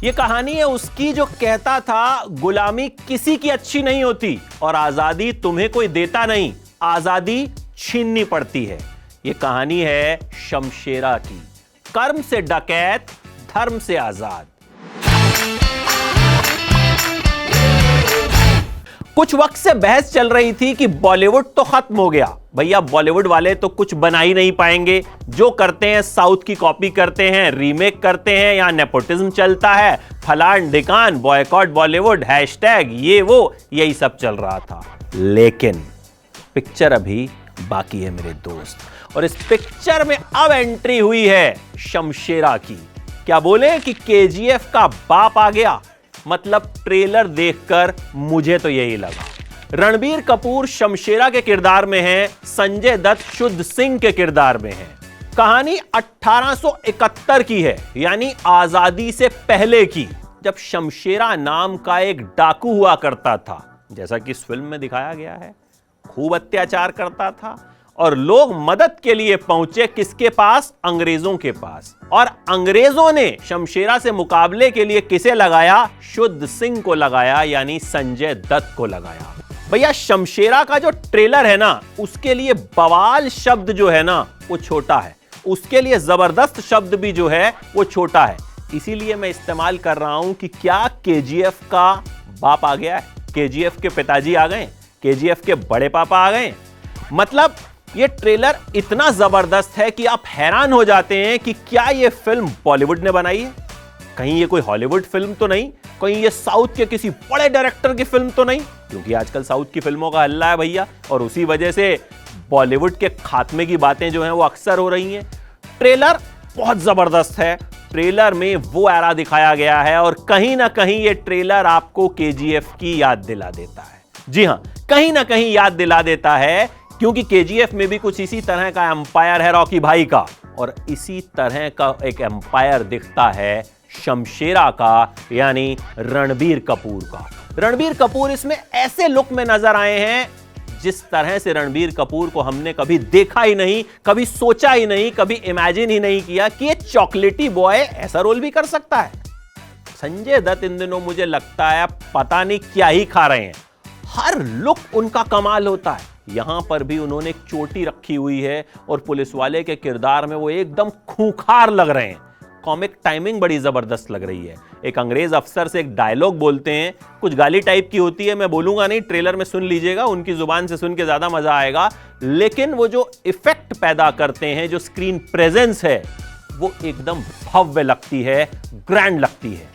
ये कहानी है उसकी जो कहता था गुलामी किसी की अच्छी नहीं होती और आजादी तुम्हें कोई देता नहीं, आजादी छीननी पड़ती है। ये कहानी है शमशेरा की, कर्म से डकैत, धर्म से आजाद। कुछ वक्त से बहस चल रही थी कि बॉलीवुड तो खत्म हो गया। भैया बॉलीवुड वाले तो कुछ बना ही नहीं पाएंगे, जो करते हैं साउथ की कॉपी करते हैं, रीमेक करते हैं, यहां नेपोटिज्म चलता है, फलान ढिकान, बॉयकॉट बॉलीवुड, हैशटैग ये वो, यही सब चल रहा था। लेकिन पिक्चर अभी बाकी है मेरे दोस्त, और इस पिक्चर में अब एंट्री हुई है शमशेरा की। क्या बोले कि केजीएफ का बाप आ गया, मतलब ट्रेलर देखकर मुझे तो यही लगा। रणबीर कपूर शमशेरा के किरदार में है, संजय दत्त शुद्ध सिंह के किरदार में है। कहानी 1871 की है, यानी आजादी से पहले की, जब शमशेरा नाम का एक डाकू हुआ करता था, जैसा कि इस फिल्म में दिखाया गया है। खूब अत्याचार करता था और लोग मदद के लिए पहुंचे किसके पास? अंग्रेजों के पास। और अंग्रेजों ने शमशेरा से मुकाबले के लिए किसे लगाया? शुद्ध सिंह को लगाया, यानी संजय दत्त को लगाया। भैया शमशेरा का जो ट्रेलर है ना, उसके लिए बवाल शब्द जो है ना वो छोटा है, उसके लिए जबरदस्त शब्द भी जो है वो छोटा है। इसीलिए मैं इस्तेमाल कर रहा हूं कि क्या केजीएफ का बाप आ गया है, केजीएफ के पिताजी आ गए, केजीएफ के बड़े पापा आ गए। मतलब ये ट्रेलर इतना जबरदस्त है कि आप हैरान हो जाते हैं कि क्या ये फिल्म बॉलीवुड ने बनाई है, कहीं ये कोई हॉलीवुड फिल्म तो नहीं, कहीं ये साउथ के किसी बड़े डायरेक्टर की फिल्म तो नहीं, क्योंकि आजकल साउथ की फिल्मों का हल्ला है भैया, और उसी वजह से बॉलीवुड के खात्मे की बातें जो हैं वो अक्सर हो रही हैं। ट्रेलर बहुत जबरदस्त है, ट्रेलर में वो एरा दिखाया गया है और कहीं ना कहीं ये ट्रेलर आपको केजीएफ की याद दिला देता है। जी हां, कहीं ना कहीं याद दिला देता है, क्योंकि केजीएफ में भी कुछ इसी तरह का एम्पायर है रॉकी भाई का, और इसी तरह का एक एम्पायर दिखता है शमशेरा का, यानी रणबीर कपूर का। रणबीर कपूर इसमें ऐसे लुक में नजर आए हैं जिस तरह से रणबीर कपूर को हमने कभी देखा ही नहीं, कभी सोचा ही नहीं, कभी इमेजिन ही नहीं किया कि ये चॉकलेटी बॉय ऐसा रोल भी कर सकता है। संजय दत्त इन दिनों मुझे लगता है पता नहीं क्या ही खा रहे हैं, हर लुक उनका कमाल होता है। यहां पर भी उन्होंने एक चोटी रखी हुई है और पुलिस वाले के किरदार में वो एकदम खूंखार लग रहे हैं। कॉमिक टाइमिंग बड़ी जबरदस्त लग रही है। एक अंग्रेज अफसर से एक डायलॉग बोलते हैं, कुछ गाली टाइप की होती है, मैं बोलूंगा नहीं, ट्रेलर में सुन लीजिएगा, उनकी जुबान से सुन के ज्यादा मजा आएगा। लेकिन वो जो इफेक्ट पैदा करते हैं, जो स्क्रीन प्रेजेंस है, वो एकदम भव्य लगती है, ग्रैंड लगती है।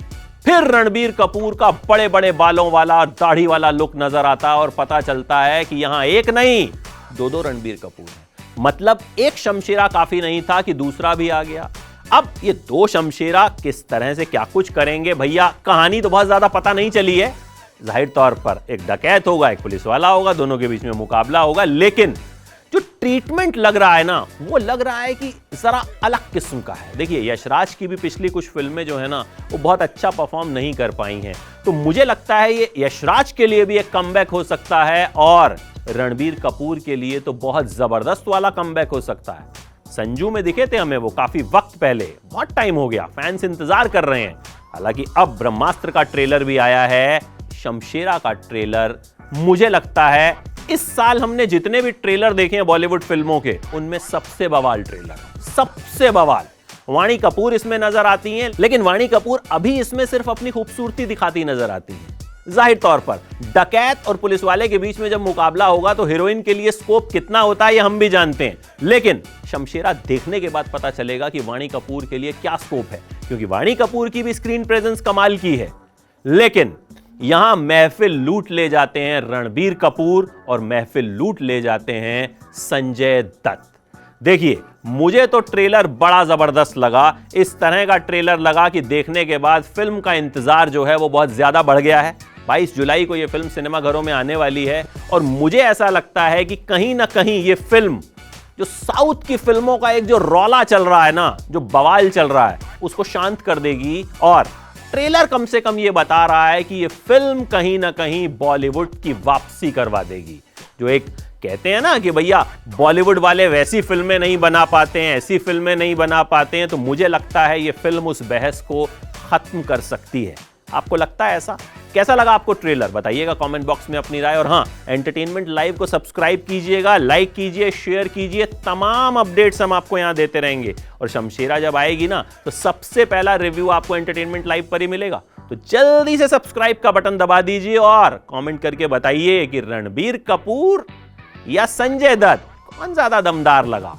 फिर रणबीर कपूर का बड़े बड़े बालों वाला, दाढ़ी वाला लुक नजर आता है और पता चलता है कि यहां एक नहीं, दो रणबीर कपूर हैं। मतलब एक शमशेरा काफी नहीं था कि दूसरा भी आ गया। अब ये दो शमशेरा किस तरह से क्या कुछ करेंगे भैया, कहानी तो बहुत ज्यादा पता नहीं चली है। जाहिर तौर पर एक डकैत होगा, एक पुलिस वाला होगा, दोनों के बीच में मुकाबला होगा। लेकिन जो ट्रीटमेंट लग रहा है ना, वो लग रहा है कि जरा अलग किस्म का है। देखिए यशराज की भी पिछली कुछ फिल्में जो है ना, वो बहुत अच्छा परफॉर्म नहीं कर पाई हैं, तो मुझे लगता है ये यशराज के लिए भी एक कमबैक हो सकता है, और रणबीर कपूर के लिए तो बहुत जबरदस्त वाला कमबैक हो सकता है। संजू में दिखे थे हमें वो काफी वक्त पहले, बहुत टाइम हो गया, फैंस इंतजार कर रहे हैं। हालांकि अब ब्रह्मास्त्र का ट्रेलर भी आया है, शमशेरा का ट्रेलर मुझे लगता है इस साल हमने जितने भी ट्रेलर देखे हैं बॉलीवुड फिल्मों के, उनमें सबसे बवाल ट्रेलर, सबसे बवाल। वाणी कपूर इसमें नजर आती हैं, लेकिन वाणी कपूर अभी इसमें सिर्फ अपनी खूबसूरती दिखाती नजर आती हैं। जाहिर तौर पर डकैत और पुलिस वाले के बीच में जब मुकाबला होगा तो हीरोइन के लिए स्कोप कितना होता है ये हम भी जानते हैं, लेकिन शमशेरा देखने के बाद पता चलेगा कि वाणी कपूर के लिए क्या स्कोप है, क्योंकि वाणी कपूर की भी स्क्रीन प्रेजेंस कमाल की है। लेकिन यहां महफिल लूट ले जाते हैं रणबीर कपूर और महफिल लूट ले जाते हैं संजय दत्त। देखिए मुझे तो ट्रेलर बड़ा जबरदस्त लगा, इस तरह का ट्रेलर लगा कि देखने के बाद फिल्म का इंतजार जो है वो बहुत ज्यादा बढ़ गया है। 22 जुलाई को यह फिल्म सिनेमाघरों में आने वाली है, और मुझे ऐसा लगता है कि कहीं ना कहीं यह फिल्म जो साउथ की फिल्मों का एक जो रौला चल रहा है ना, जो बवाल चल रहा है, उसको शांत कर देगी। और ट्रेलर कम से कम यह बता रहा है कि यह फिल्म कहीं ना कहीं बॉलीवुड की वापसी करवा देगी। जो एक कहते हैं ना कि भैया बॉलीवुड वाले वैसी फिल्में नहीं बना पाते हैं, ऐसी फिल्में नहीं बना पाते हैं, तो मुझे लगता है यह फिल्म उस बहस को खत्म कर सकती है। आपको लगता है ऐसा? कैसा लगा आपको ट्रेलर? बताइएगा कमेंट बॉक्स में अपनी राय। और हां, एंटरटेनमेंट लाइव को सब्सक्राइब कीजिएगा, लाइक कीजिए, शेयर कीजिए। तमाम अपडेट्स हम आपको यहां देते रहेंगे। और शमशेरा जब आएगी ना, तो सबसे पहला रिव्यू आपको एंटरटेनमेंट लाइव पर ही मिलेगा। तो जल्दी से सब्सक्राइब का बटन दबा दीजिए और कमेंट करके बताइए कि रणबीर कपूर या संजय दत्त कौन ज्यादा दमदार लगा।